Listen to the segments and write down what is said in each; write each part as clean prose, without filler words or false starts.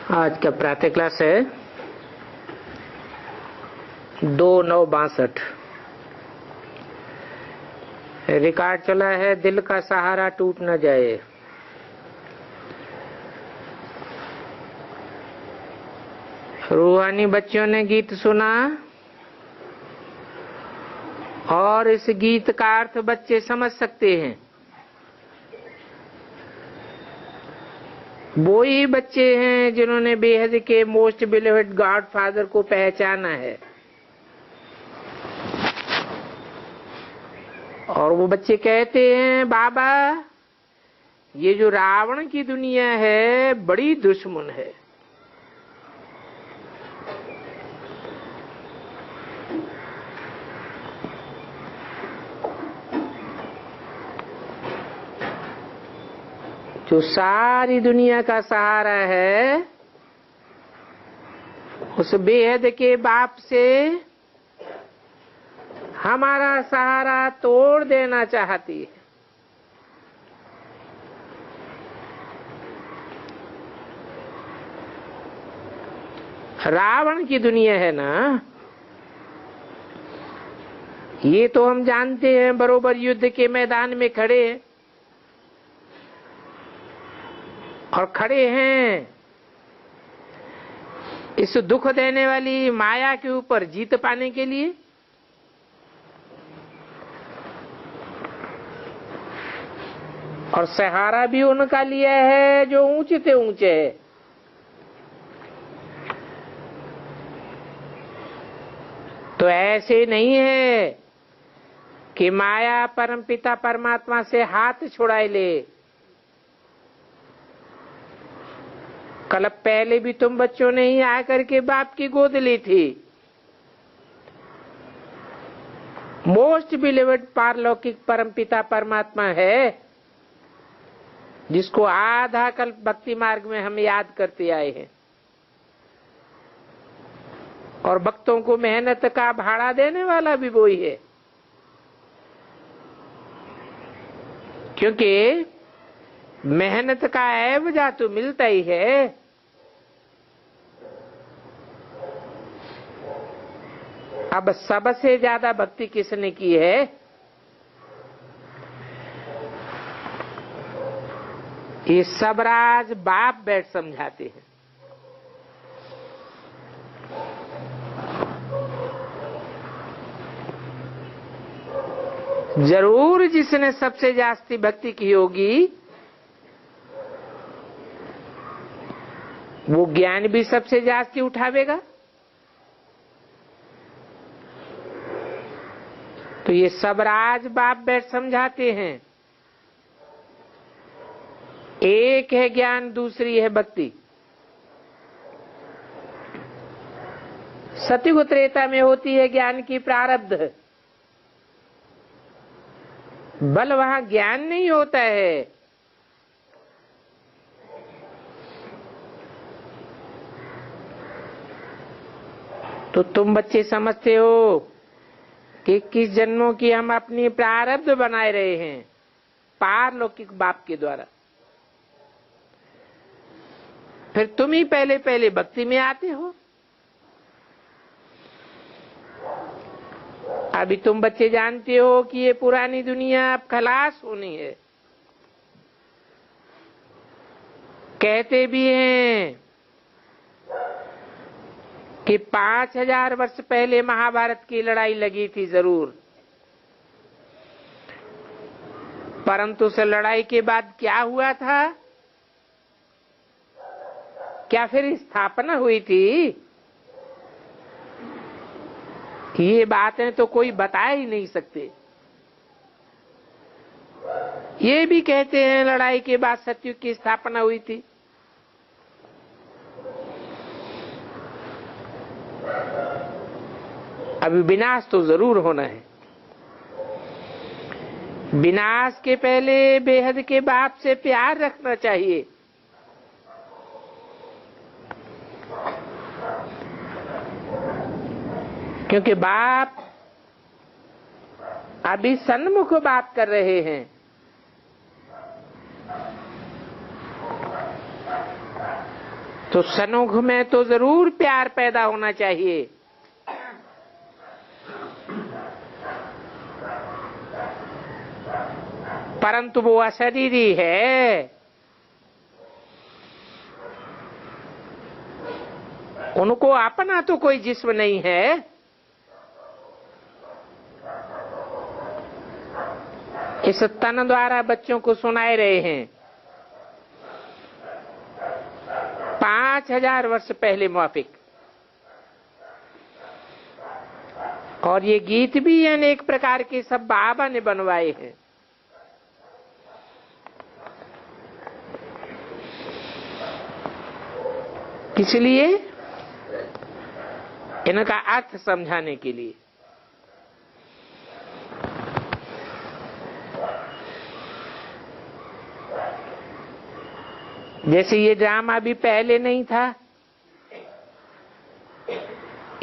आज का प्रातः क्लास है 2/9/62। रिकॉर्ड चला है दिल का सहारा टूट न जाए। रूहानी बच्चों ने गीत सुना और इस गीत का अर्थ बच्चे समझ सकते हैं। वो ही बच्चे हैं जिन्होंने बेहद के मोस्ट बिलीव्ड गॉड फादर को पहचाना है। और वो बच्चे कहते हैं, बाबा ये जो रावण की दुनिया है बड़ी दुश्मन है। जो सारी दुनिया का सहारा है उस बेहद के बाप से हमारा सहारा तोड़ देना चाहती है। रावण की दुनिया है ना, ये तो हम जानते हैं। बरोबर युद्ध के मैदान में खड़े हैं और खड़े हैं इस दुख देने वाली माया के ऊपर जीत पाने के लिए। और सहारा भी उनका लिया है जो ऊंचे से ऊंचे है। तो ऐसे नहीं है कि माया परमपिता परमात्मा से हाथ छुड़ाए ले। कल पहले भी तुम बच्चों ने ही आकर के बाप की गोद ली थी। मोस्ट बिलीव्ड पारलौकिक परमपिता परमात्मा है जिसको आधा कल्प भक्ति मार्ग में हम याद करते आए हैं। और भक्तों को मेहनत का भाड़ा देने वाला भी वही है, क्योंकि मेहनत का एवजा तो मिलता ही है। अब सबसे ज्यादा भक्ति किसने की है? ये सबराज बाप बैठ समझाते हैं। जरूर जिसने सबसे जास्ती भक्ति की होगी वो ज्ञान भी सबसे जास्ती उठावेगा। तो ये सबराज बाप बैठ समझाते हैं, एक है ज्ञान, दूसरी है भक्ति। सतयुग त्रेता में होती है ज्ञान की प्रारब्ध, बल वहां ज्ञान नहीं होता है। तो तुम बच्चे समझते हो कि किस जन्मों की हम अपनी प्रारब्ध बनाए रहे हैं पारलौकिक बाप के द्वारा। फिर तुम ही पहले पहले भक्ति में आते हो। अभी तुम बच्चे जानते हो कि ये पुरानी दुनिया अब खलास होनी है। कहते भी हैं कि 5000 वर्ष पहले महाभारत की लड़ाई लगी थी जरूर, परंतु उस लड़ाई के बाद क्या हुआ था? क्या फिर स्थापना हुई थी? ये बातें तो कोई बता ही नहीं सकते। ये भी कहते हैं लड़ाई के बाद सतयुग की स्थापना हुई थी। अभी विनाश तो जरूर होना है। विनाश के पहले बेहद के बाप से प्यार रखना चाहिए। क्योंकि बाप अभी सन्मुख बात कर रहे हैं। तो सनोख में तो जरूर प्यार पैदा होना चाहिए, परंतु वो अशरीरी है। उनको अपना तो कोई जिस्म नहीं है। इस तन द्वारा बच्चों को सुनाए रहे हैं 5000 वर्ष पहले मौफिक। और ये गीत भी अनेक प्रकार के सब बाबा ने बनवाए हैं। किस लिए? इनका अर्थ समझाने के लिए। जैसे ये ड्रामा भी पहले नहीं था,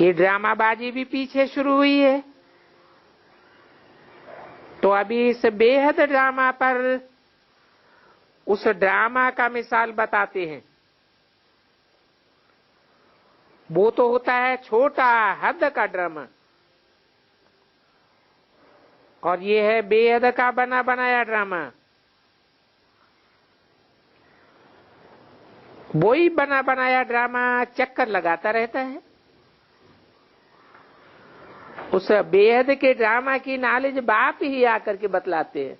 ये ड्रामाबाजी भी पीछे शुरू हुई है। तो अभी इस बेहद ड्रामा पर उस ड्रामा का मिसाल बताते हैं। वो तो होता है छोटा हद का ड्रामा, और ये है बेहद का बना बनाया ड्रामा। वही बना बनाया ड्रामा चक्कर लगाता रहता है। उस बेहद के ड्रामा की नॉलेज बाप ही आकर के बतलाते हैं।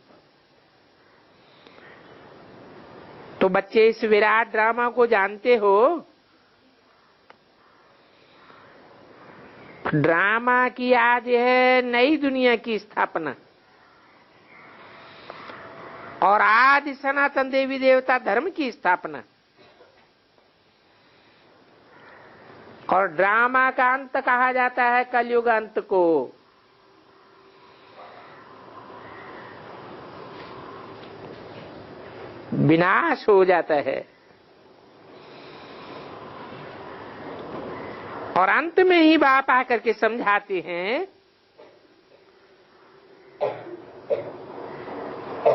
तो बच्चे इस विराट ड्रामा को जानते हो। ड्रामा की आज है नई दुनिया की स्थापना, और आज सनातन देवी देवता धर्म की स्थापना। और ड्रामा का अंत कहा जाता है कलयुग अंत को। विनाश हो जाता है, और अंत में ही बाप आकर के समझाते हैं,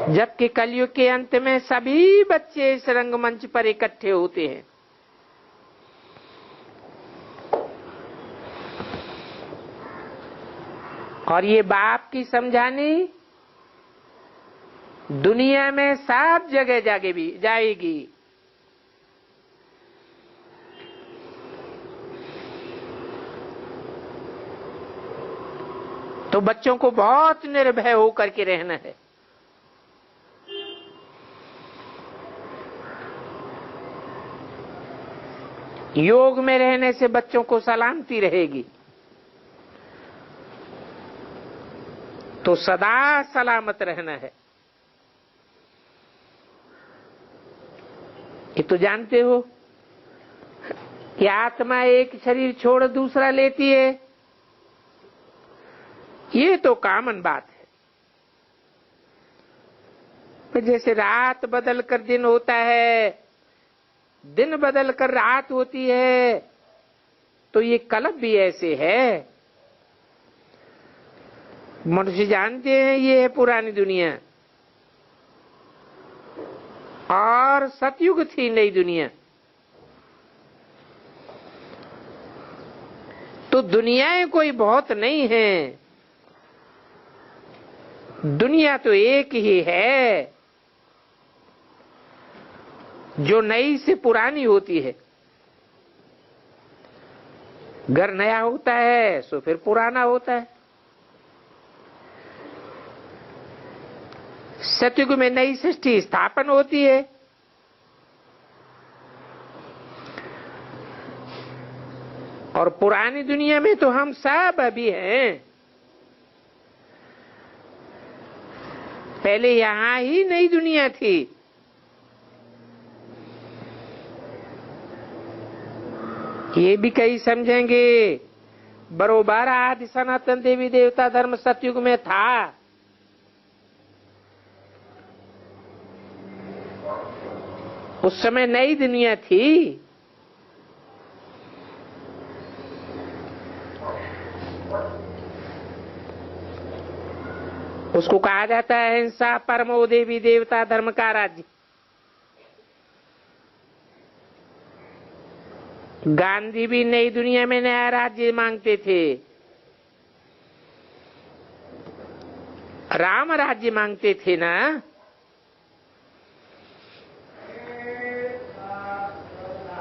जबकि कलयुग के अंत में सभी बच्चे इस रंगमंच पर इकट्ठे होते हैं। और ये बाप की समझानी दुनिया में सब जगह जाएगी। तो बच्चों को बहुत निर्भय होकर के रहना है। योग में रहने से बच्चों को सलामती रहेगी। तो सदा सलामत रहना है। ये तो जानते हो कि आत्मा एक शरीर छोड़ दूसरा लेती है। ये तो कॉमन बात है। पर जैसे रात बदल कर दिन होता है, दिन बदल कर रात होती है, तो ये कल्प भी ऐसे है। मनुष्य जानते हैं ये है पुरानी दुनिया, और सतयुग थी नई दुनिया। तो दुनियाएं कोई बहुत नहीं है, दुनिया तो एक ही है, जो नई से पुरानी होती है। घर नया होता है सो फिर पुराना होता है। सतयुग में नई सृष्टि स्थापन होती है, और पुरानी दुनिया में तो हम सब अभी हैं। पहले यहां ही नई दुनिया थी। ये भी कई समझेंगे बरोबर आदि सनातन देवी देवता धर्म सतयुग में था। उस समय नई दुनिया थी। उसको कहा जाता है हिंसा परमो देवी देवता धर्म का राज्य। गांधी भी नई दुनिया में नया राज्य मांगते थे, राम राज्य मांगते थे ना।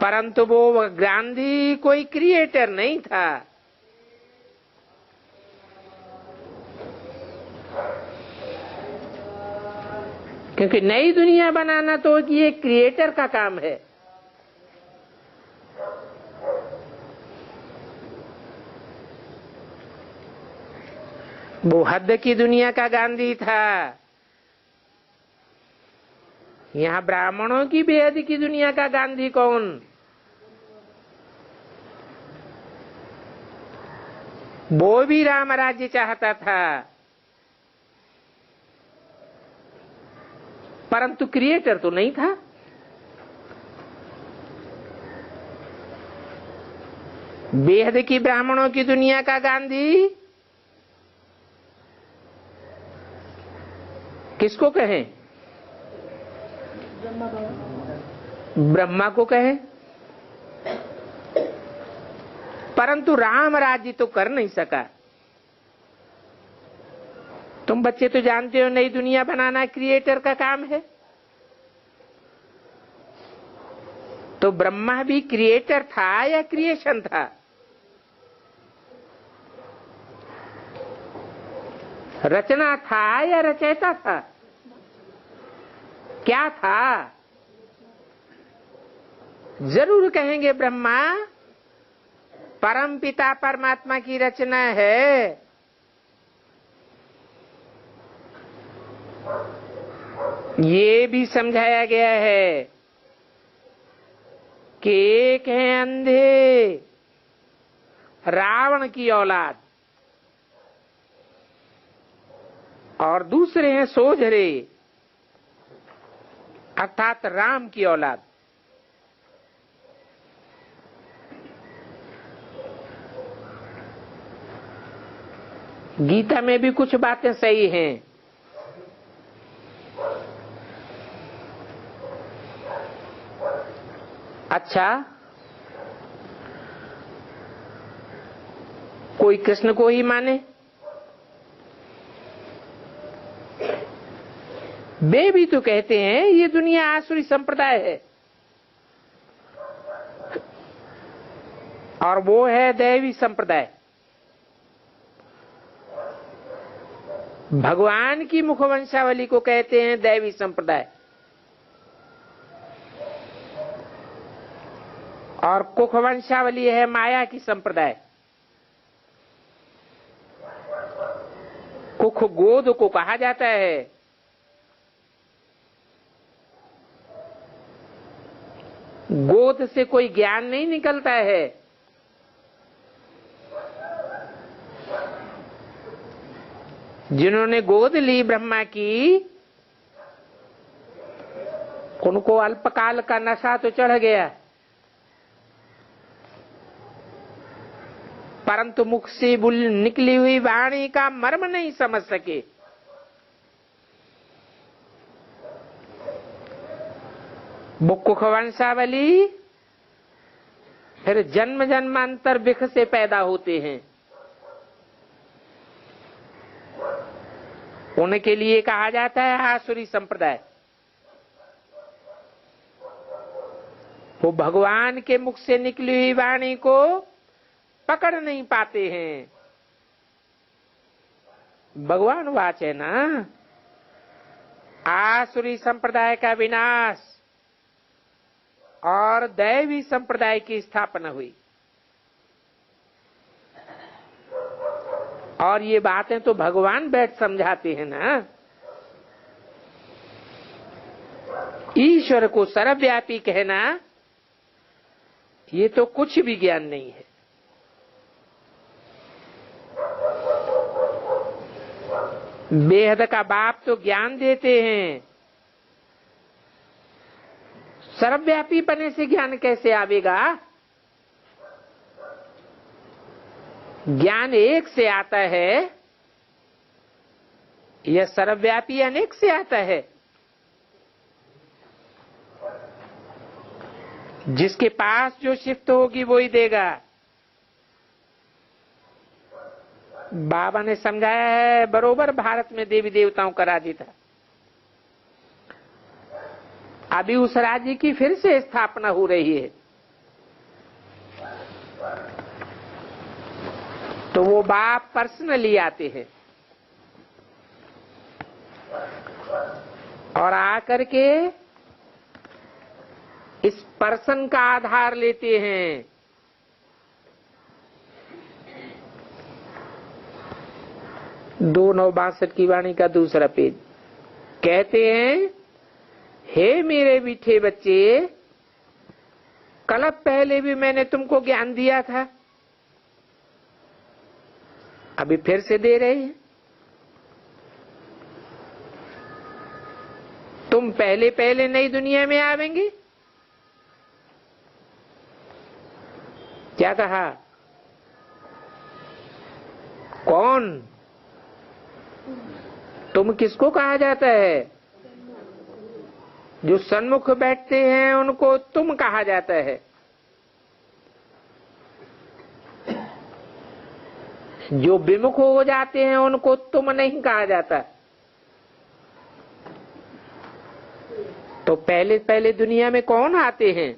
परंतु वो गांधी कोई क्रिएटर नहीं था। क्योंकि नई दुनिया बनाना तो ये क्रिएटर का काम है। वो हद की दुनिया का गांधी था। यहाँ ब्राह्मणों की बेहद की दुनिया का गांधी कौन? वो भी राम राज्य चाहता था, परंतु क्रिएटर तो नहीं था। बेहद की ब्राह्मणों की दुनिया का गांधी किसको कहें? ब्रह्मा को कहें। परंतु राम राज्य तो कर नहीं सका। तुम बच्चे तो जानते हो नई दुनिया बनाना क्रिएटर का काम है। तो ब्रह्मा भी क्रिएटर था या क्रिएशन था? रचना था या रचयिता था? क्या था? जरूर कहेंगे ब्रह्मा परम पिता परमात्मा की रचना है। ये भी समझाया गया है कि एक है अंधे रावण की औलाद और दूसरे हैं सोझरे अर्थात राम की औलाद। गीता में भी कुछ बातें सही हैं। अच्छा, कोई कृष्ण को ही माने, वे भी तो कहते हैं ये दुनिया आसुरी संप्रदाय है और वो है दैवी संप्रदाय। भगवान की मुखवंशावली को कहते हैं दैवी संप्रदाय और कुखवंशावली है माया की संप्रदाय। कुख गोद को कहा जाता है। गोद से कोई ज्ञान नहीं निकलता है। जिन्होंने गोद ली ब्रह्मा की, उनको अल्पकाल का नशा तो चढ़ गया, परंतु मुख से निकली हुई वाणी का मर्म नहीं समझ सके। मुख वंशावली फिर जन्म जन्मांतर विख से पैदा होते हैं। उनके लिए कहा जाता है आसुरी संप्रदाय। वो भगवान के मुख से निकली हुई वाणी को पकड़ नहीं पाते हैं। भगवान वाच है ना, आसुरी संप्रदाय का विनाश और दैवी संप्रदाय की स्थापना हुई। और ये बातें तो भगवान बैठ समझाते हैं ना। ईश्वर को सर्वव्यापी कहना ये तो कुछ भी ज्ञान नहीं है। बेहद का बाप तो ज्ञान देते हैं। सर्वव्यापी पने से ज्ञान कैसे आवेगा? ज्ञान एक से आता है यह सर्वव्यापी अनेक से आता है। जिसके पास जो शिफ्ट होगी वो ही देगा। बाबा ने समझाया है, बरोबर भारत में देवी देवताओं का राज्य था। अभी उस राज्य की फिर से स्थापना हो रही है। तो वो बाप पर्सनली आते हैं और आकर के इस पर्सन का आधार लेते हैं। 2:962 की वाणी का दूसरा पेज। कहते हैं, हे मेरे मीठे बच्चे, कल पहले भी मैंने तुमको ज्ञान दिया था, अभी फिर से दे रहे हैं। तुम पहले पहले नई दुनिया में आवेंगे। क्या कहा? कौन? तुम किसको कहा जाता है? जो सन्मुख बैठते हैं उनको तुम कहा जाता है। जो विमुख हो जाते हैं उनको तुम नहीं कहा जाता। तो पहले पहले दुनिया में कौन आते हैं?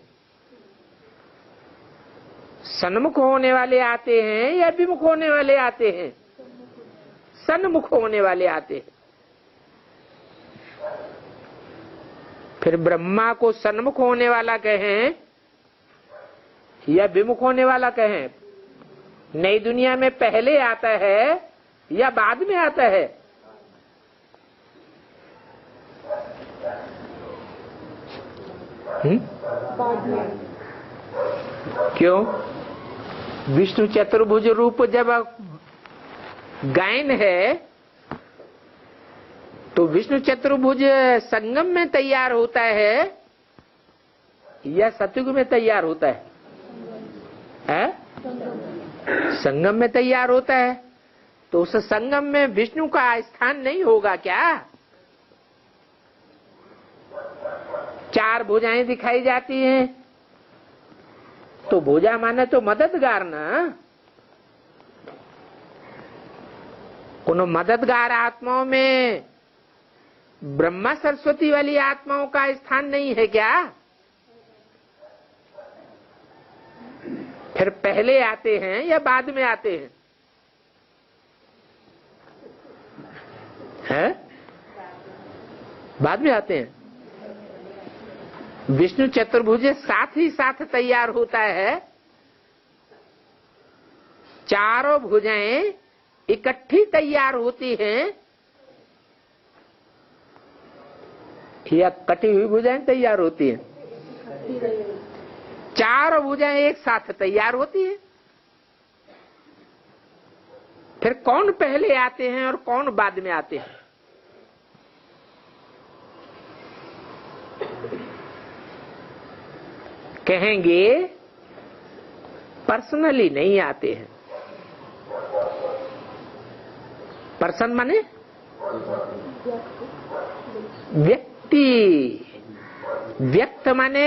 सन्मुख होने वाले आते हैं या विमुख होने वाले आते हैं? सन्मुख होने वाले आते हैं। फिर ब्रह्मा को सन्मुख होने वाला कहें या विमुख होने वाला कहें? नई दुनिया में पहले आता है या बाद में आता है? बाद में। क्यों? विष्णु चतुर्भुज रूप जब गायन है तो विष्णु चतुर्भुज संगम में तैयार होता है या सतयुग में तैयार होता है? संगम में तैयार होता है। तो उस संगम में विष्णु का स्थान नहीं होगा क्या? 4 भुजाएं दिखाई जाती हैं, तो भुजा माने तो मददगार ना। उन मददगार आत्माओं में ब्रह्मा सरस्वती वाली आत्माओं का स्थान नहीं है क्या? फिर पहले आते हैं या बाद में आते हैं? हैं? बाद में आते हैं। विष्णु चतुर्भुज साथ ही साथ तैयार होता है। चारों भुजाएं इकट्ठी तैयार होती हैं या कटी हुई भुजाएं तैयार होती हैं? चारों भुजाएं एक साथ तैयार होती हैं। फिर कौन पहले आते हैं और कौन बाद में आते हैं? कहेंगे पर्सनली नहीं आते हैं। पर्सन माने व्यक्ति। व्यक्त माने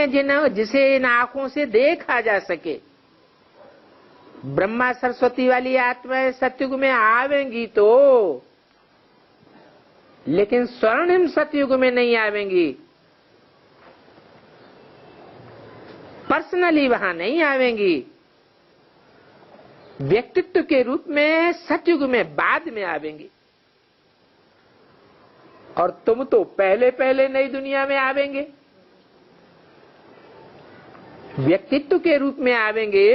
जिसे इन आंखों से देखा जा सके। ब्रह्मा सरस्वती वाली आत्माएं सतयुग में आवेंगी तो, लेकिन स्वर्णिम सतयुग में नहीं आवेंगी। पर्सनली वहां नहीं आवेंगी। व्यक्तित्व के रूप में सतयुग में बाद में आवेंगी। और तुम तो पहले पहले नई दुनिया में आवेंगे। व्यक्तित्व के रूप में आवेंगे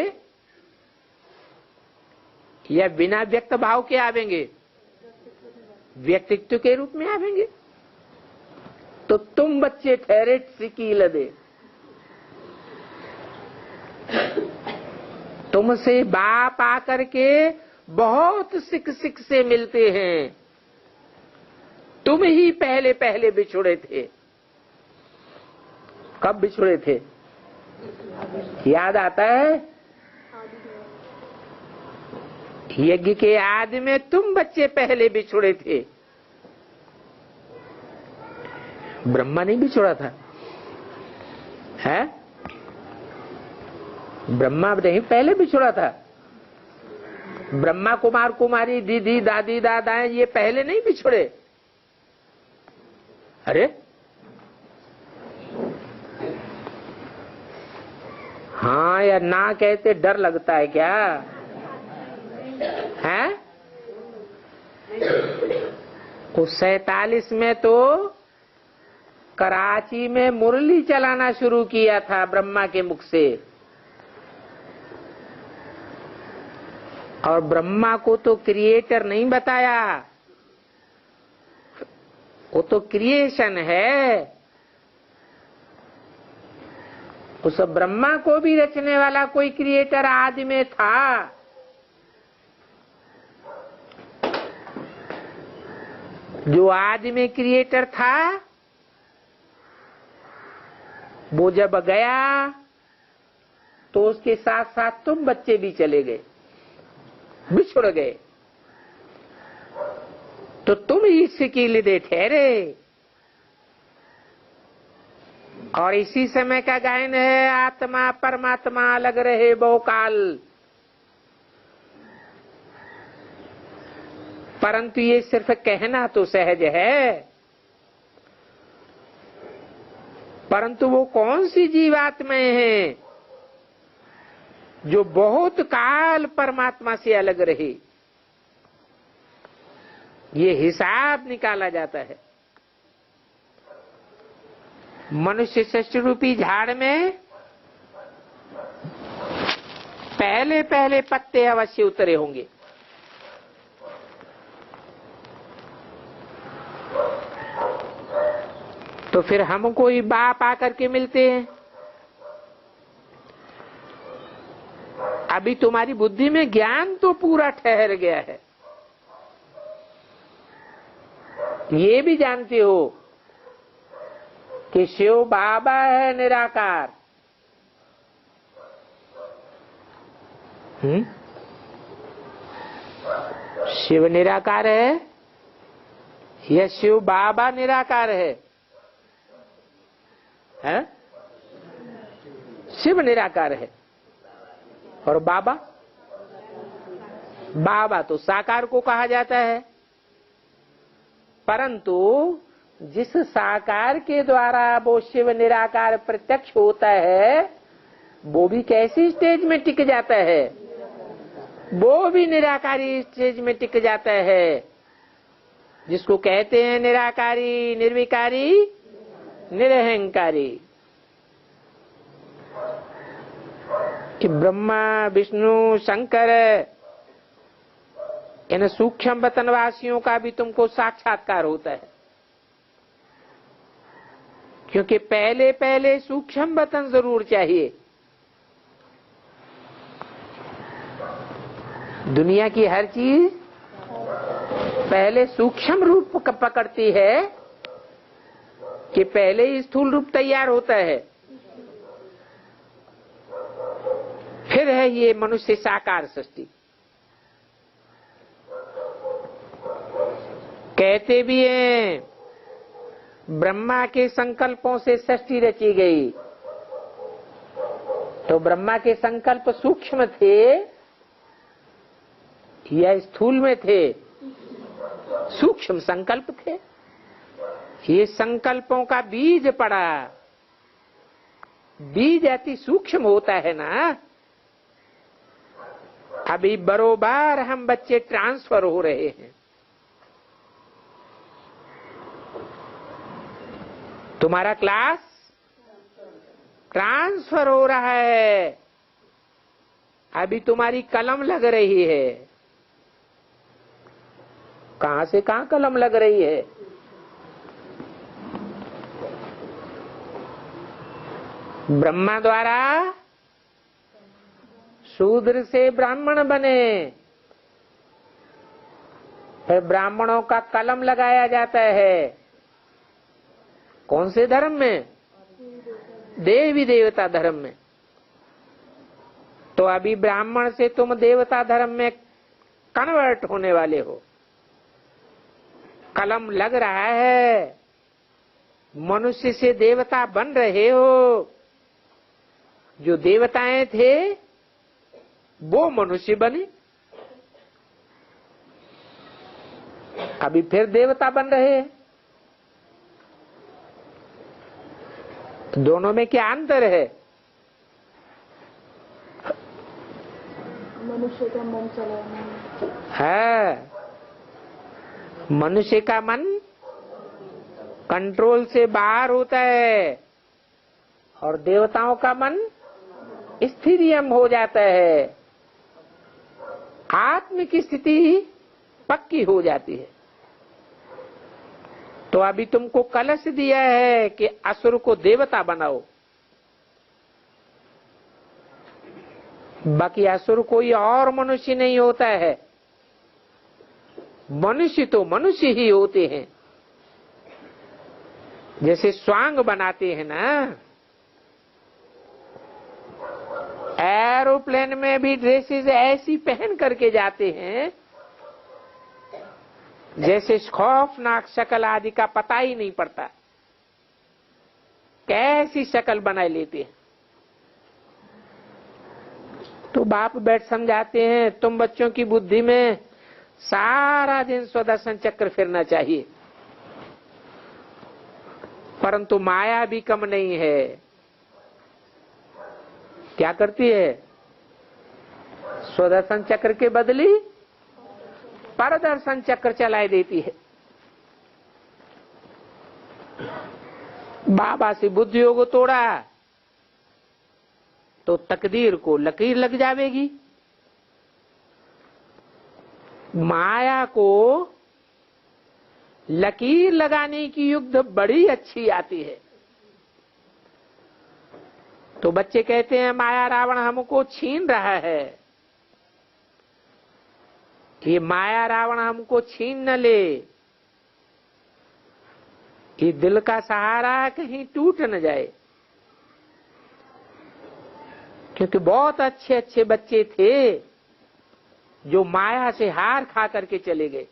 या बिना व्यक्त भाव के आवेंगे? व्यक्तित्व के रूप में आवेंगे। तो तुम बच्चे ठहरे सिकील दे। तुमसे बाप आकर के बहुत सिक सिक से मिलते हैं। तुम ही पहले पहले बिछुड़े थे। कब बिछुड़े थे? याद आता है? यज्ञ के आदि में तुम बच्चे पहले बिछुड़े थे। ब्रह्मा नहीं बिछुड़ा था, है? ब्रह्मा नहीं पहले बिछड़ा था। ब्रह्मा कुमार कुमारी दीदी दादी दादाएं ये पहले नहीं बिछड़े। अरे हाँ या ना कहते डर लगता है क्या है? उस 47 में तो कराची में मुरली चलाना शुरू किया था ब्रह्मा के मुख से। और ब्रह्मा को तो क्रिएटर नहीं बताया, वो तो क्रिएशन है। उस ब्रह्मा को भी रचने वाला कोई क्रिएटर आदि में था। जो आदि में क्रिएटर था वो जब गया तो उसके साथ साथ तुम बच्चे भी चले गए, बिछुड़ गए। तो तुम इसके लिए ठहरे। और इसी समय का गायन है, आत्मा परमात्मा अलग रहे बहुकाल। परंतु ये सिर्फ कहना तो सहज है, परंतु वो कौन सी जीवात्माएं हैं जो बहुत काल परमात्मा से अलग रही? ये हिसाब निकाला जाता है। मनुष्य सृष्टि रूपी झाड़ में पहले पहले पत्ते अवश्य उतरे होंगे। तो फिर हमको ही बाप आकर के मिलते हैं। अभी तुम्हारी बुद्धि में ज्ञान तो पूरा ठहर गया है, ये भी जानते हो कि शिव बाबा है निराकार। शिव निराकार है या शिव बाबा निराकार है? हैं? शिव निराकार है और बाबा, बाबा तो साकार को कहा जाता है। परंतु जिस साकार के द्वारा वो शिव निराकार प्रत्यक्ष होता है वो भी कैसी स्टेज में टिक जाता है? वो भी निराकारी स्टेज में टिक जाता है, जिसको कहते हैं निराकारी, निर्विकारी, निरहंकारी। कि ब्रह्मा विष्णु शंकर इन सूक्ष्म वतनवासियों का भी तुमको साक्षात्कार होता है, क्योंकि पहले पहले सूक्ष्म वतन जरूर चाहिए। दुनिया की हर चीज पहले सूक्ष्म रूप पकड़ती है कि पहले ही स्थूल रूप तैयार होता है। फिर है ये मनुष्य साकार सृष्टि। कहते भी हैं ब्रह्मा के संकल्पों से सृष्टि रची गई। तो ब्रह्मा के संकल्प सूक्ष्म थे या स्थूल में थे? सूक्ष्म संकल्प थे। ये संकल्पों का बीज पड़ा। बीज अति सूक्ष्म होता है ना। अभी बरोबर हम बच्चे ट्रांसफर हो रहे हैं। तुम्हारा क्लास ट्रांसफर हो रहा है। अभी तुम्हारी कलम लग रही है। कहां से कहां कलम लग रही है? ब्रह्मा द्वारा शूद्र से ब्राह्मण बने, फिर ब्राह्मणों का कलम लगाया जाता है। कौन से धर्म में? देवी देवता धर्म में। तो अभी ब्राह्मण से तुम देवता धर्म में कन्वर्ट होने वाले हो। कलम लग रहा है, मनुष्य से देवता बन रहे हो। जो देवताएं थे वो मनुष्य बने, अभी फिर देवता बन रहे हैं। दोनों में क्या अंतर है? मनुष्य का मन चलाना है, मनुष्य का मन कंट्रोल से बाहर होता है और देवताओं का मन स्थिरियम हो जाता है, आत्म की स्थिति पक्की हो जाती है। तो अभी तुमको कलश दिया है कि असुर को देवता बनाओ, बाकी असुर कोई और मनुष्य नहीं होता है, मनुष्य तो मनुष्य ही होते हैं। जैसे स्वांग बनाते हैं ना, एरोप्लेन में भी ड्रेसेस ऐसी पहन करके जाते हैं जैसे खौफनाक शक्ल आदि का पता ही नहीं पड़ता, कैसी शक्ल बनाए लेते हैं। तो बाप बैठ समझाते हैं तुम बच्चों की बुद्धि में सारा दिन स्वदर्शन चक्र फिरना चाहिए, परंतु माया भी कम नहीं है। क्या करती है? स्वदर्शन चक्र के बदली परदर्शन चक्र चलाई देती है। बाबा से बुद्धि योग तोड़ा तो तकदीर को लकीर लग जाएगी। माया को लकीर लगाने की युद्ध बड़ी अच्छी आती है। तो बच्चे कहते हैं माया रावण हमको छीन रहा है, ये माया रावण हमको छीन न ले, ये दिल का सहारा कहीं टूट न जाए। क्योंकि बहुत अच्छे अच्छे बच्चे थे जो माया से हार खा करके चले गए।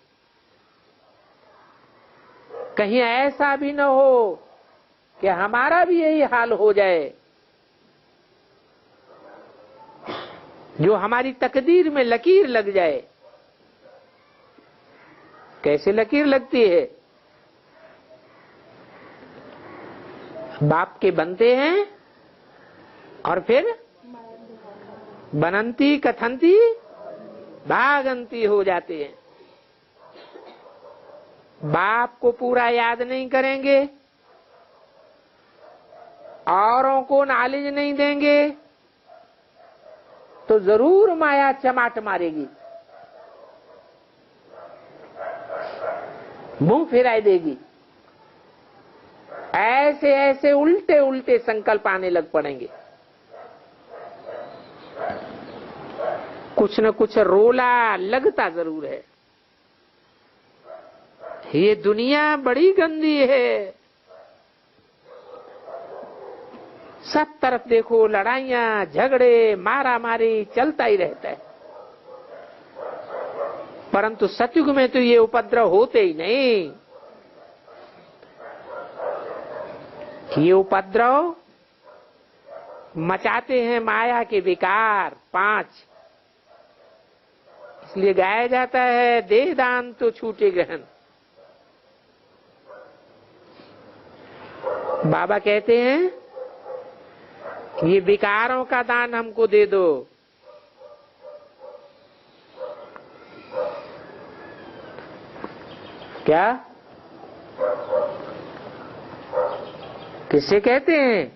कहीं ऐसा भी न हो कि हमारा भी यही हाल हो जाए, जो हमारी तकदीर में लकीर लग जाए। कैसे लकीर लगती है? बाप के बनते हैं और फिर बनंती कथंती भागंती हो जाते हैं। बाप को पूरा याद नहीं करेंगे, औरों को नॉलेज नहीं देंगे, तो जरूर माया चमाट मारेगी, मुंह फिराई देगी। ऐसे ऐसे उल्टे उल्टे संकल्प आने लग पड़ेंगे। कुछ न कुछ रोला लगता जरूर है। ये दुनिया बड़ी गंदी है, सब तरफ देखो लड़ाइयां झगड़े मारा मारी चलता ही रहता है। परंतु सतयुग में तो ये उपद्रव होते ही नहीं। ये उपद्रव मचाते हैं माया के विकार 5। इसलिए गाया जाता है देह दान तो छूटे ग्रहण। बाबा कहते हैं ये विकारों का दान हमको दे दो। क्या? किससे कहते हैं?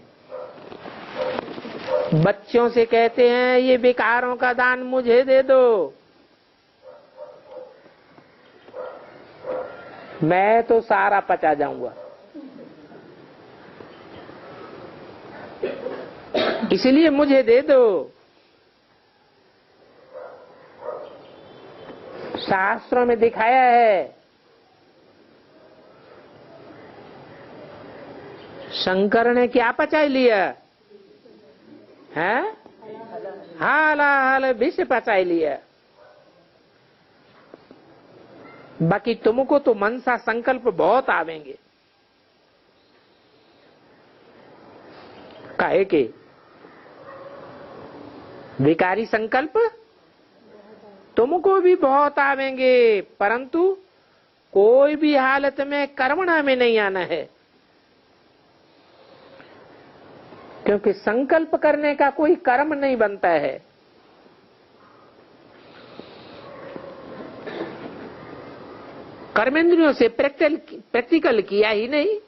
बच्चों से कहते हैं ये विकारों का दान मुझे दे दो, मैं तो सारा पचा जाऊंगा। इसलिए मुझे दे दो। शास्त्रों में दिखाया है शंकर ने क्या पचा लिया है? हाल विष पचा लिया। बाकी तुमको तो मनसा संकल्प बहुत आवेंगे। काहे के? विकारी संकल्प तुमको भी बहुत आवेंगे, परंतु कोई भी हालत में कर्मणा में नहीं आना है, क्योंकि संकल्प करने का कोई कर्म नहीं बनता है। कर्मेंद्रियों से प्रैक्टिकल किया ही नहीं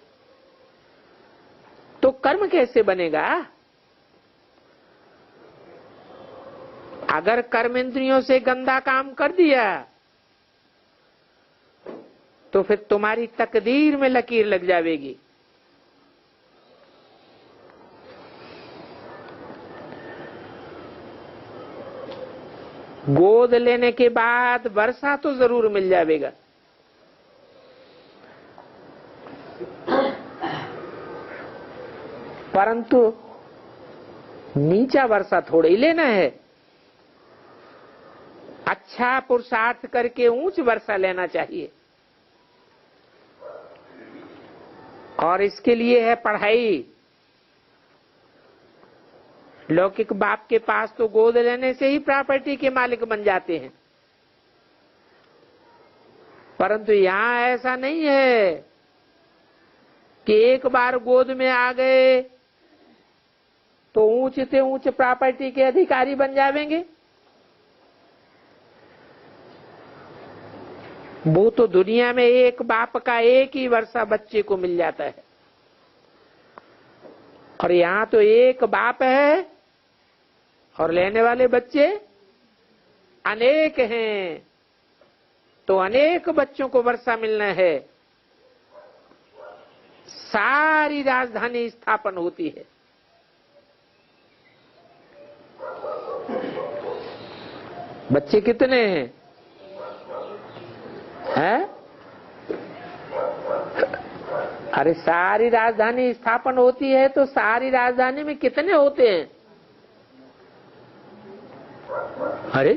तो कर्म कैसे बनेगा? अगर कर्मेंद्रियों से गंदा काम कर दिया तो फिर तुम्हारी तकदीर में लकीर लग जाएगी। गोद लेने के बाद वर्षा तो जरूर मिल जाएगा, परंतु नीचा वर्षा थोड़ा ही लेना है। अच्छा पुरुषार्थ करके ऊंच वर्षा लेना चाहिए, और इसके लिए है पढ़ाई। लौकिक बाप के पास तो गोद लेने से ही प्रॉपर्टी के मालिक बन जाते हैं, परंतु यहां ऐसा नहीं है कि एक बार गोद में आ गए तो ऊंच से ऊंच प्रॉपर्टी के अधिकारी बन जाएंगे। वो तो दुनिया में एक बाप का एक ही वर्षा बच्चे को मिल जाता है, और यहां तो एक बाप है और लेने वाले बच्चे अनेक हैं, तो अनेक बच्चों को वर्षा मिलना है। सारी राजधानी स्थापन होती है। बच्चे कितने हैं? हैं? अरे सारी राजधानी स्थापन होती है तो सारी राजधानी में कितने होते हैं? अरे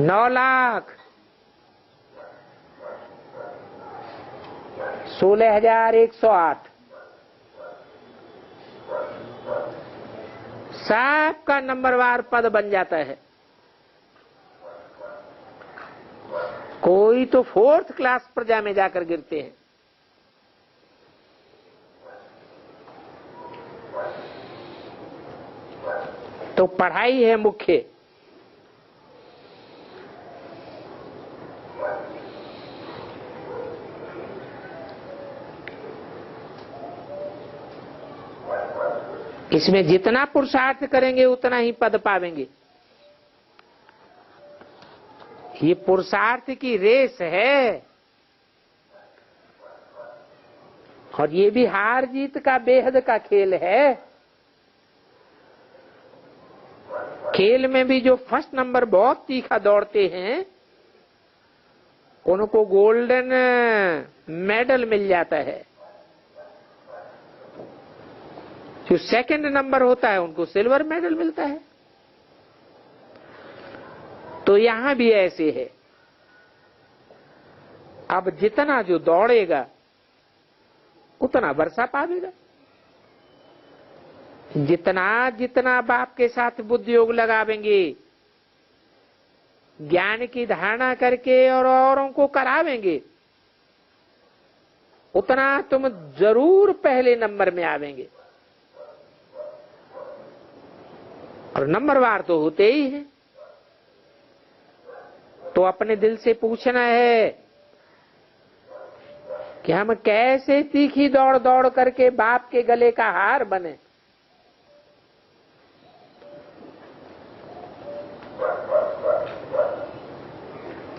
9 लाख 16,108 सबका नंबरवार पद बन जाता है। कोई तो 4th क्लास प्रजा में जाकर गिरते हैं। तो पढ़ाई है मुख्य। इसमें जितना पुरुषार्थ करेंगे उतना ही पद पावेंगे। ये पुरुषार्थ की रेस है, और ये भी हार जीत का बेहद का खेल है। खेल में भी जो फर्स्ट नंबर बहुत तीखा दौड़ते हैं उनको गोल्डन मेडल मिल जाता है। जो सेकंड नंबर होता है उनको सिल्वर मेडल मिलता है। तो यहां भी ऐसे है। अब जितना जो दौड़ेगा उतना वर्षा पावेगा। जितना जितना बाप के साथ बुद्धि योग लगावेंगे, ज्ञान की धारणा करके और औरों को करावेंगे, उतना तुम जरूर पहले नंबर में आवेंगे। और नंबरवार तो होते ही हैं। तो अपने दिल से पूछना है कि हम कैसे तीखी दौड़ दौड़ करके बाप के गले का हार बने।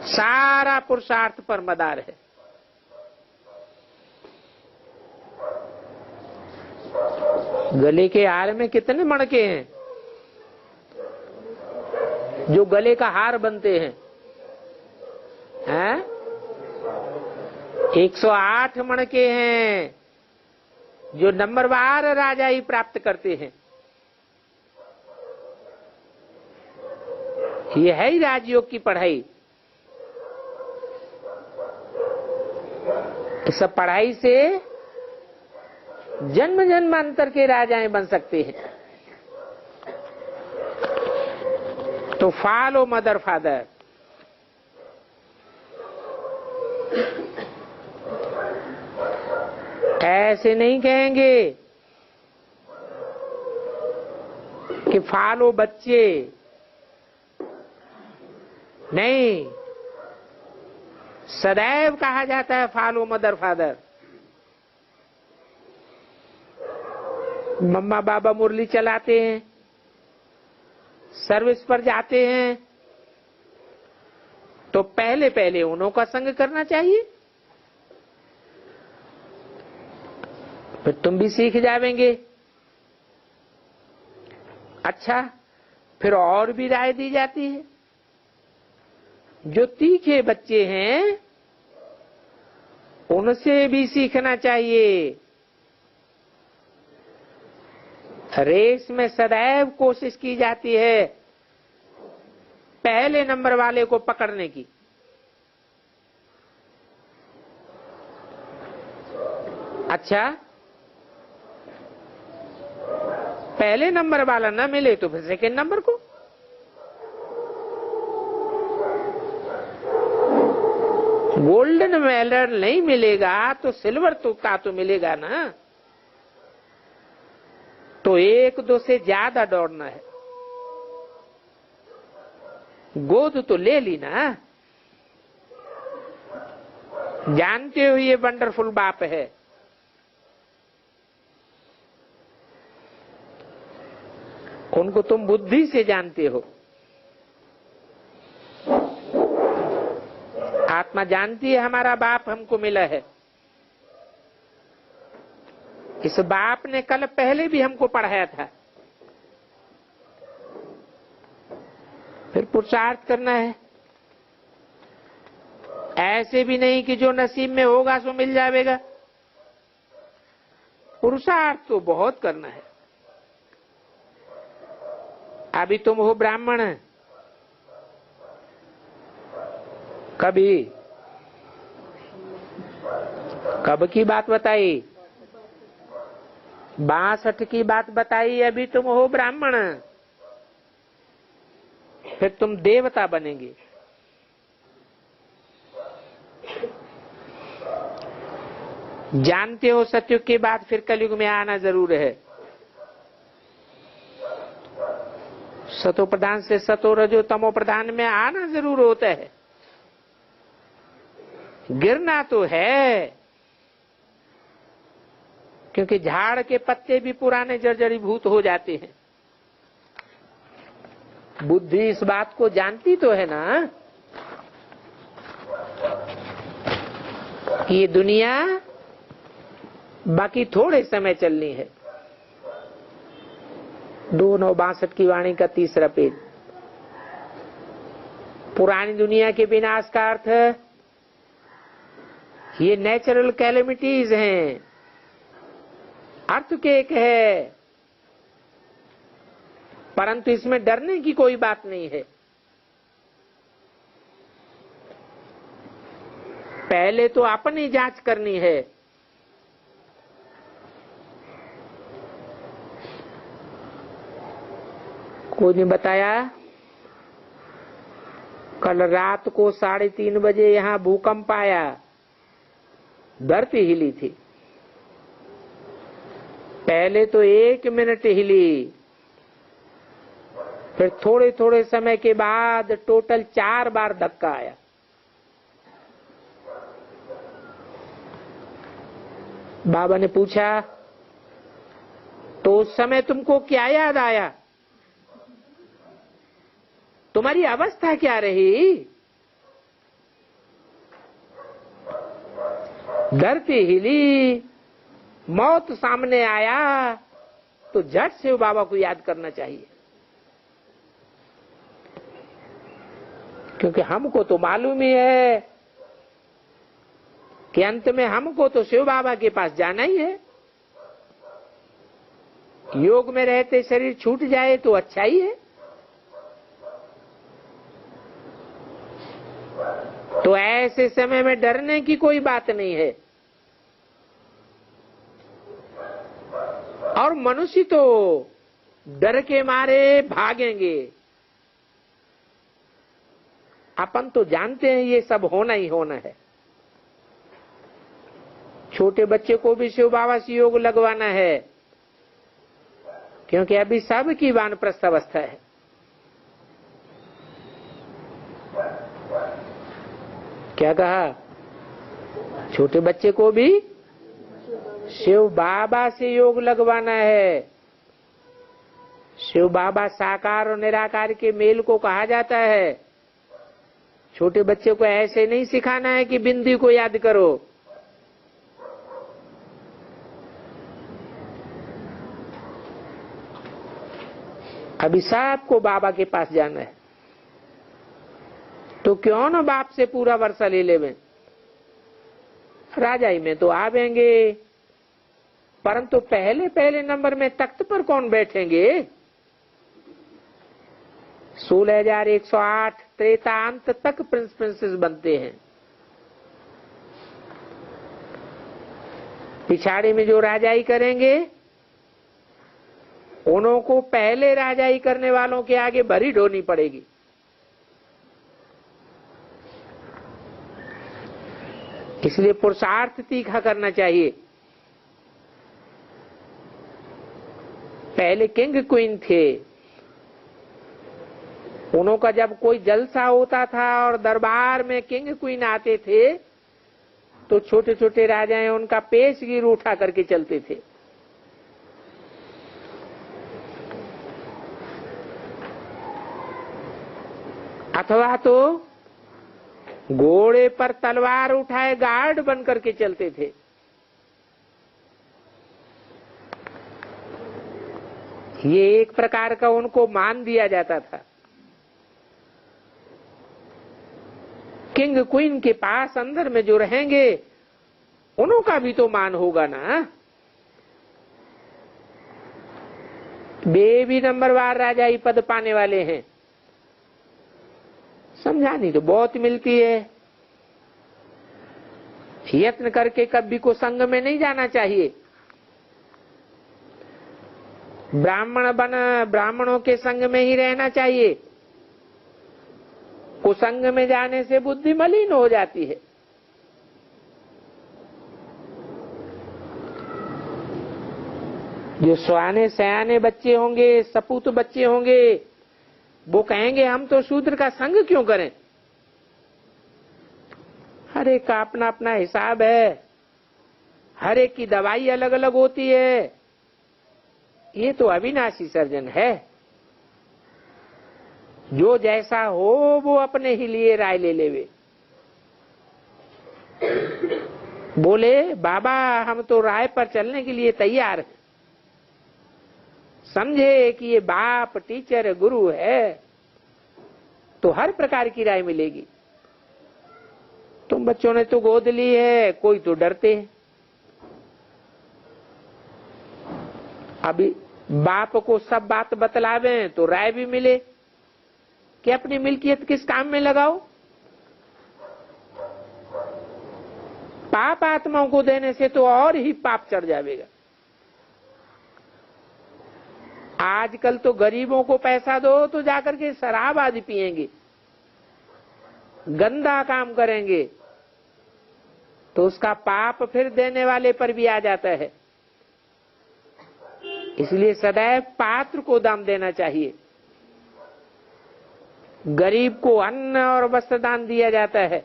सारा पुरुषार्थ पर मदार है। गले के हार में कितने मणके हैं जो गले का हार बनते हैं? 108 मणके हैं जो नंबरवार राजा ही प्राप्त करते हैं। ये है ही राजयोग की पढ़ाई। इस पढ़ाई से जन्म जन्मांतर के राजाएं बन सकते हैं। तो फॉलो मदर फादर। ऐसे नहीं कहेंगे कि फॉलो बच्चे, नहीं, सदैव कहा जाता है फॉलो मदर फादर। मम्मा बाबा मुरली चलाते हैं, सर्विस पर जाते हैं, तो पहले पहले उन्हों का संग करना चाहिए, फिर तुम भी सीख जावेंगे। अच्छा, फिर और भी राय दी जाती है, जो तीखे बच्चे हैं उनसे भी सीखना चाहिए। रेस में सदैव कोशिश की जाती है पहले नंबर वाले को पकड़ने की। अच्छा, पहले नंबर वाला न मिले तो फिर सेकेंड नंबर को। गोल्डन मेडल नहीं मिलेगा तो सिल्वर तो मिलेगा ना। तो एक दो से ज्यादा दौड़ना है, गोद तो ले ली ना। जानते हो ये वंडरफुल बाप है। उनको तुम बुद्धि से जानते हो, आत्मा जानती है हमारा बाप हमको मिला है। इस बाप ने कल पहले भी हमको पढ़ाया था। फिर पुरुषार्थ करना है, ऐसे भी नहीं कि जो नसीब में होगा सो मिल जाएगा। पुरुषार्थ तो बहुत करना है। अभी तुम हो ब्राह्मण, कभी कब की बात बताई? 62 की बात बताई। अभी तुम हो ब्राह्मण, फिर तुम देवता बनेंगे। जानते हो सतयुग के बाद फिर कलयुग में आना जरूर है। सतो प्रधान से सतो रजो तमो प्रधान में आना जरूर होता है। गिरना तो है, क्योंकि झाड़ के पत्ते भी पुराने जर्जरीभूत हो जाते हैं। बुद्धि इस बात को जानती तो है ना कि ये दुनिया बाकी थोड़े समय चलनी है। 2:9:62 की वाणी का 3रा पेज। पुरानी दुनिया के विनाश का अर्थ है ये नेचुरल कैलेमिटीज हैं, अर्थ के एक है, परंतु इसमें डरने की कोई बात नहीं है। पहले तो अपनी जांच करनी है। कोई ने बताया कल रात को 3:30 बजे यहां भूकंप आया, धरती हिली थी। पहले तो 1 मिनट हिली, फिर थोड़े थोड़े समय के बाद टोटल 4 बार धक्का आया। बाबा ने पूछा तो उस समय तुमको क्या याद आया? तुम्हारी अवस्था क्या रही? धरती हिली, मौत सामने आया, तो झट से बाबा को याद करना चाहिए, क्योंकि हमको तो मालूम ही है कि अंत में हमको तो शिव बाबा के पास जाना ही है। योग में रहते शरीर छूट जाए तो अच्छा ही है। तो ऐसे समय में डरने की कोई बात नहीं है। और मनुष्य तो डर के मारे भागेंगे, अपन तो जानते हैं ये सब होना ही होना है। छोटे बच्चे को भी शिव बाबा से योग लगवाना है, क्योंकि अभी सब की वानप्रस्थ अवस्था है। क्या कहा? छोटे बच्चे को भी शिव बाबा से योग लगवाना है। शिव बाबा साकार और निराकार के मेल को कहा जाता है। छोटे बच्चे को ऐसे नहीं सिखाना है कि बिंदी को याद करो। अभी सबको बाबा के पास जाना है, तो क्यों ना बाप से पूरा वर्षा ले लेवे। राजाई में तो आवेंगे, परंतु पहले पहले नंबर में तख्त पर कौन बैठेंगे? 16,108 त्रेतांत तक प्रिंस प्रिंसेस बनते हैं। पिछाड़ी में जो राजाई करेंगे उन्हों को पहले राजाई करने वालों के आगे भरी ढोनी पड़ेगी। इसलिए पुरुषार्थ तीखा करना चाहिए। पहले किंग क्वीन थे, उन्हों का जब कोई जलसा होता था और दरबार में किंग क्वीन आते थे, तो छोटे छोटे राजाएं उनका पेशगीर उठा करके चलते थे। अथवा तो घोड़े पर तलवार उठाए गार्ड बन करके चलते थे। ये एक प्रकार का उनको मान दिया जाता था। किंग क्वीन के पास अंदर में जो रहेंगे उन्हों का भी तो मान होगा ना। वे भी नंबरवार राजाई पद पाने वाले हैं। समझानी तो बहुत मिलती है। यत्न करके कभी को संग में नहीं जाना चाहिए। ब्राह्मण बना, ब्राह्मणों के संग में ही रहना चाहिए। कुसंग में जाने से बुद्धि मलिन हो जाती है। जो सयाने सयाने बच्चे होंगे, सपूत बच्चे होंगे, वो कहेंगे हम तो शूद्र का संग क्यों करें। हर एक का अपना अपना हिसाब है, हर एक की दवाई अलग अलग होती है। ये तो अविनाशी सर्जन है। जो जैसा हो वो अपने ही लिए राय ले लेवे। बोले बाबा हम तो राय पर चलने के लिए तैयार हैं। समझे कि ये बाप टीचर गुरु है तो हर प्रकार की राय मिलेगी। तुम बच्चों ने तो गोद ली है, कोई तो डरते हैं। अभी बाप को सब बात बतलावे तो राय भी मिले कि अपनी मिल्कियत किस काम में लगाओ। पाप आत्माओं को देने से तो और ही पाप चढ़ जाएगा। आजकल तो गरीबों को पैसा दो तो जाकर के शराब आदि पिएंगे, गंदा काम करेंगे, तो उसका पाप फिर देने वाले पर भी आ जाता है। इसलिए सदैव पात्र को दान देना चाहिए। गरीब को अन्न और वस्त्र दान दिया जाता है,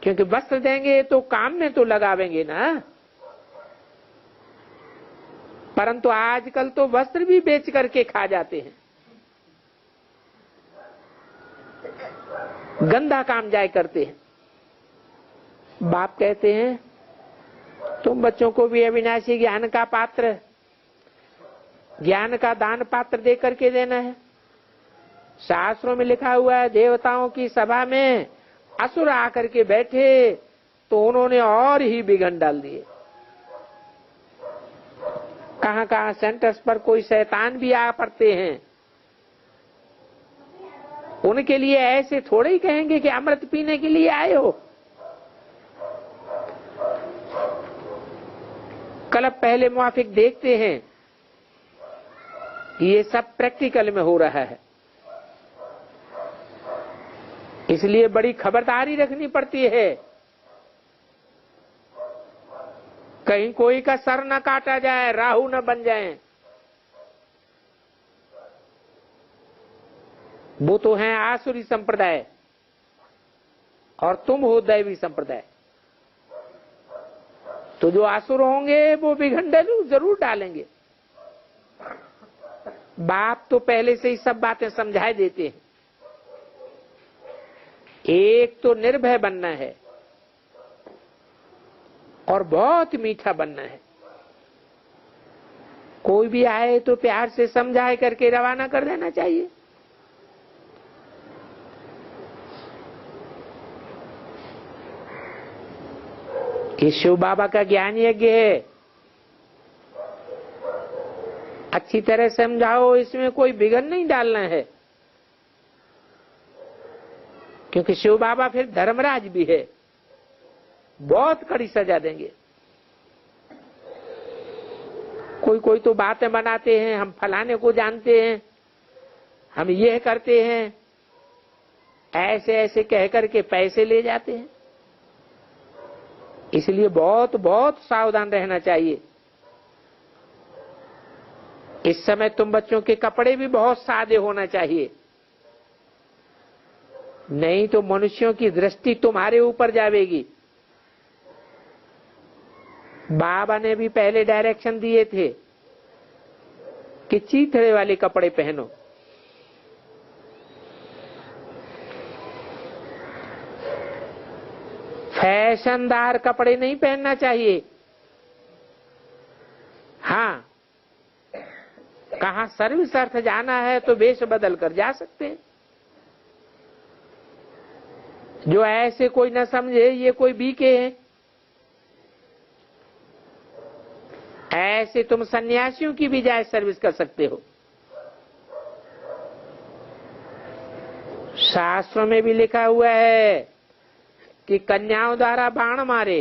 क्योंकि वस्त्र देंगे तो काम में तो लगावेंगे ना। परंतु आजकल तो वस्त्र भी बेच करके खा जाते हैं। गंदा काम जाय करते हैं। बाप कहते हैं तुम बच्चों को भी अविनाशी ज्ञान का पात्र, ज्ञान का दान पात्र दे करके देना है। शास्त्रों में लिखा हुआ है देवताओं की सभा में असुर आकर के बैठे तो उन्होंने और ही बिघन डाल दिए। कहां कहां सेंटर्स पर कोई शैतान भी आ पड़ते हैं। उनके लिए ऐसे थोड़े ही कहेंगे कि अमृत पीने के लिए आए हो। कल पहले मुआफिक देखते हैं कि ये सब प्रैक्टिकल में हो रहा है। इसलिए बड़ी खबरदारी रखनी पड़ती है, कहीं कोई का सर न काटा जाए, राहु न बन जाए। वो तो हैं आसुरी संप्रदाय और तुम हो दैवी संप्रदाय। तो जो आसुर होंगे वो विघंडल जरूर डालेंगे। बाप तो पहले से ही सब बातें समझा देते हैं। एक तो निर्भय बनना है और बहुत मीठा बनना है। कोई भी आए तो प्यार से समझाए करके रवाना कर देना चाहिए। ये शिव बाबा का ज्ञान यज्ञ है, अच्छी तरह समझाओ, इसमें कोई बिघन नहीं डालना है, क्योंकि शिव बाबा फिर धर्मराज भी है, बहुत कड़ी सजा देंगे। कोई कोई तो बातें बनाते हैं, हम फलाने को जानते हैं, हम यह करते हैं, ऐसे ऐसे कह करके पैसे ले जाते हैं। इसलिए बहुत बहुत सावधान रहना चाहिए। इस समय तुम बच्चों के कपड़े भी बहुत सादे होना चाहिए, नहीं तो मनुष्यों की दृष्टि तुम्हारे ऊपर जाएगी। बाबा ने भी पहले डायरेक्शन दिए थे कि चीथड़े वाले कपड़े पहनो। फैशनदार कपड़े नहीं पहनना चाहिए। हाँ, कहाँ सर्विस अर्थ जाना है तो वेश बदल कर जा सकते हैं। जो ऐसे कोई न समझे ये कोई बीके हैं, ऐसे तुम सन्यासियों की भी जायज सर्विस कर सकते हो। शास्त्रों में भी लिखा हुआ है कि कन्याओं द्वारा बाण मारे।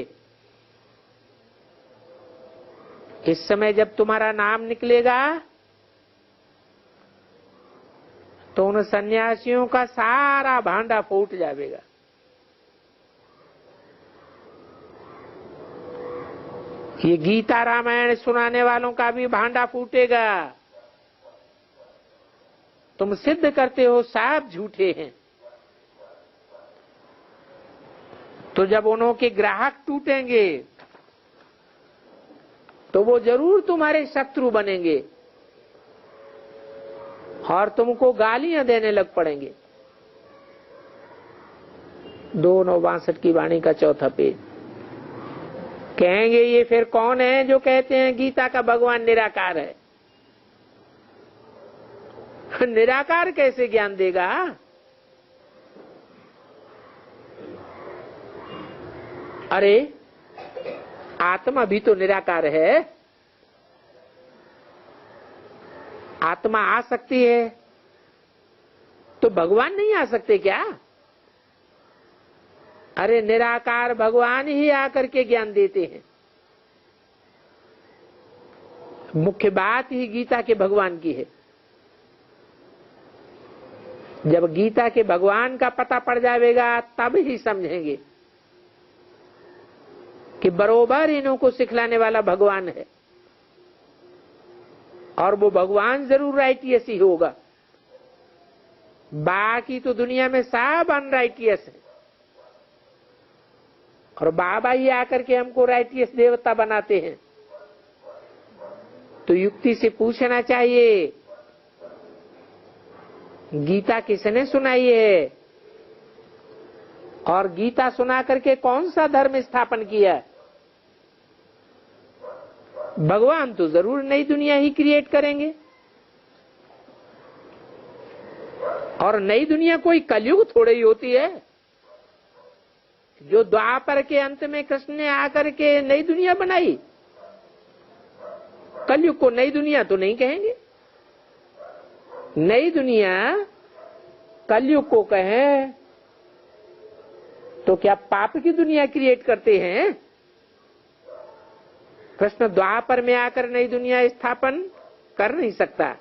इस समय जब तुम्हारा नाम निकलेगा तो उन सन्यासियों का सारा भांडा फूट जाएगा। ये गीता रामायण सुनाने वालों का भी भांडा फूटेगा। तुम सिद्ध करते हो सब झूठे हैं, तो जब उन्हों के ग्राहक टूटेंगे तो वो जरूर तुम्हारे शत्रु बनेंगे और तुमको गालियां देने लग पड़ेंगे। 2:62 की वाणी का चौथा पेज। कहेंगे ये फिर कौन है जो कहते हैं गीता का भगवान निराकार है? निराकार कैसे ज्ञान देगा? अरे आत्मा भी तो निराकार है। आत्मा आ सकती है तो भगवान नहीं आ सकते क्या? अरे निराकार भगवान ही आकर के ज्ञान देते हैं। मुख्य बात ही गीता के भगवान की है। जब गीता के भगवान का पता पड़ जाएगा तब ही समझेंगे कि बरोबर इन्हों को सिखलाने वाला भगवान है, और वो भगवान जरूर राइटियस ही होगा। बाकी तो दुनिया में सब अनराइटियस है, और बाबा ही आकर के हमको राइटियस देवता बनाते हैं। तो युक्ति से पूछना चाहिए, गीता किसने सुनाई है और गीता सुना करके कौन सा धर्म स्थापन किया? भगवान तो जरूर नई दुनिया ही क्रिएट करेंगे, और नई दुनिया कोई कलयुग थोड़ी ही होती है। जो द्वापर के अंत में कृष्ण ने आकर के नई दुनिया बनाई, कलयुग को नई दुनिया तो नहीं कहेंगे। नई दुनिया कलयुग को कहें तो क्या पाप की दुनिया क्रिएट करते हैं? कृष्ण द्वापर में आकर नई दुनिया स्थापन कर नहीं सकता।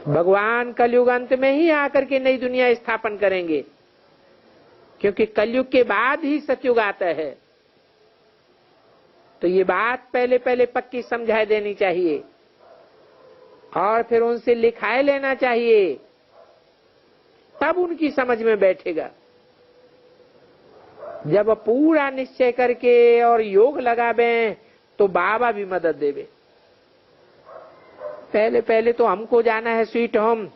भगवान कलयुग अंत में ही आकर के नई दुनिया स्थापन करेंगे, क्योंकि कलयुग के बाद ही सतयुग आता है। तो ये बात पहले पहले पक्की समझा देनी चाहिए और फिर उनसे लिखाए लेना चाहिए, तब उनकी समझ में बैठेगा। जब पूरा निश्चय करके और योग लगावे तो बाबा भी मदद देवे। पहले पहले तो हमको जाना है स्वीट होम,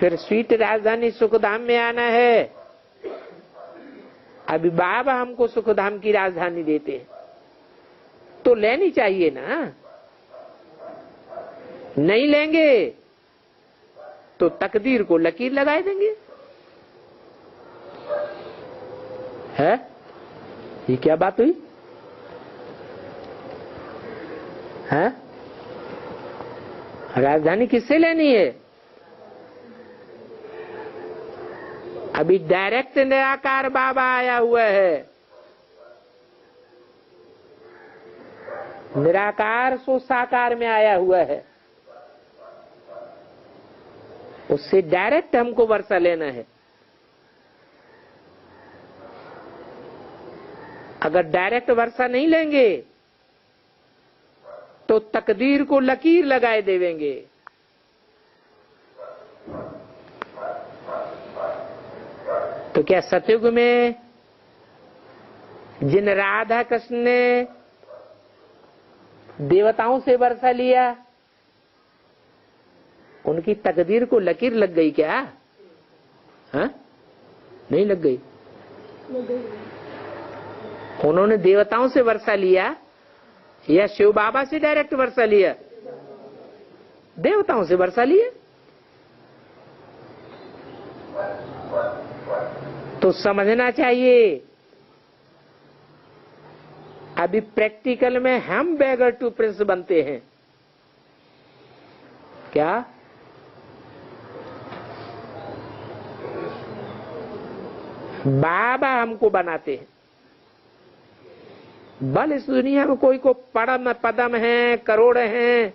फिर स्वीट राजधानी सुखधाम में आना है। अभी बाबा हमको सुखधाम की राजधानी देते हैं तो लेनी चाहिए ना। नहीं लेंगे तो तकदीर को लकीर लगाए देंगे। है ये क्या बात हुई है? राजधानी किससे लेनी है? अभी डायरेक्ट निराकार बाबा आया हुआ है। निराकार सो साकार में आया हुआ है, उससे डायरेक्ट हमको वर्षा लेना है। अगर डायरेक्ट वर्षा नहीं लेंगे तो तकदीर को लकीर लगाए देवेंगे। तो क्या सतयुग में जिन राधा कृष्ण ने देवताओं से वर्षा लिया, उनकी तकदीर को लकीर लग गई क्या? हाँ? नहीं लग गई। उन्होंने देवताओं से वर्षा लिया या शिव बाबा से डायरेक्ट वर्षा लिया? देवताओं से वर्षा लिया। तो समझना चाहिए, अभी प्रैक्टिकल में हम बेगर टू प्रिंस बनते हैं क्या? बाबा हमको बनाते हैं। बल इस दुनिया में कोई को पड़म पदम है, करोड़ हैं,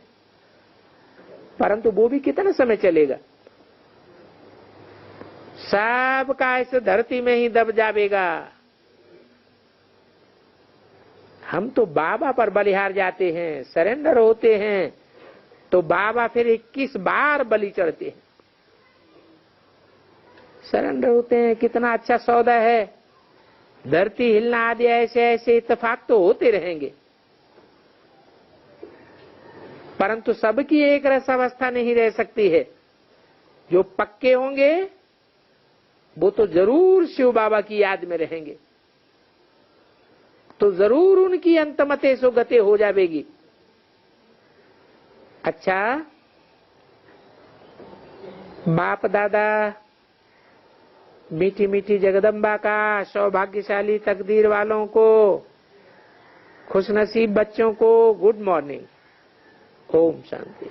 परंतु वो भी कितना समय चलेगा? सबका इस धरती में ही दब जाएगा। हम तो बाबा पर बलिहार जाते हैं, सरेंडर होते हैं, तो बाबा फिर 21 बार बलि चढ़ते हैं। सरेंडर होते हैं, कितना अच्छा सौदा है। धरती हिलना आदि ऐसे ऐसे इत्तेफाक तो होते रहेंगे, परंतु सबकी एक रस अवस्था नहीं रह सकती है। जो पक्के होंगे वो तो जरूर शिव बाबा की याद में रहेंगे, तो जरूर उनकी अंतमते सो गते हो जाएगी। अच्छा, बाप दादा मीठी मीठी जगदम्बा का सौभाग्यशाली तकदीर वालों को, खुशनसीब बच्चों को गुड मॉर्निंग। ओम शांति।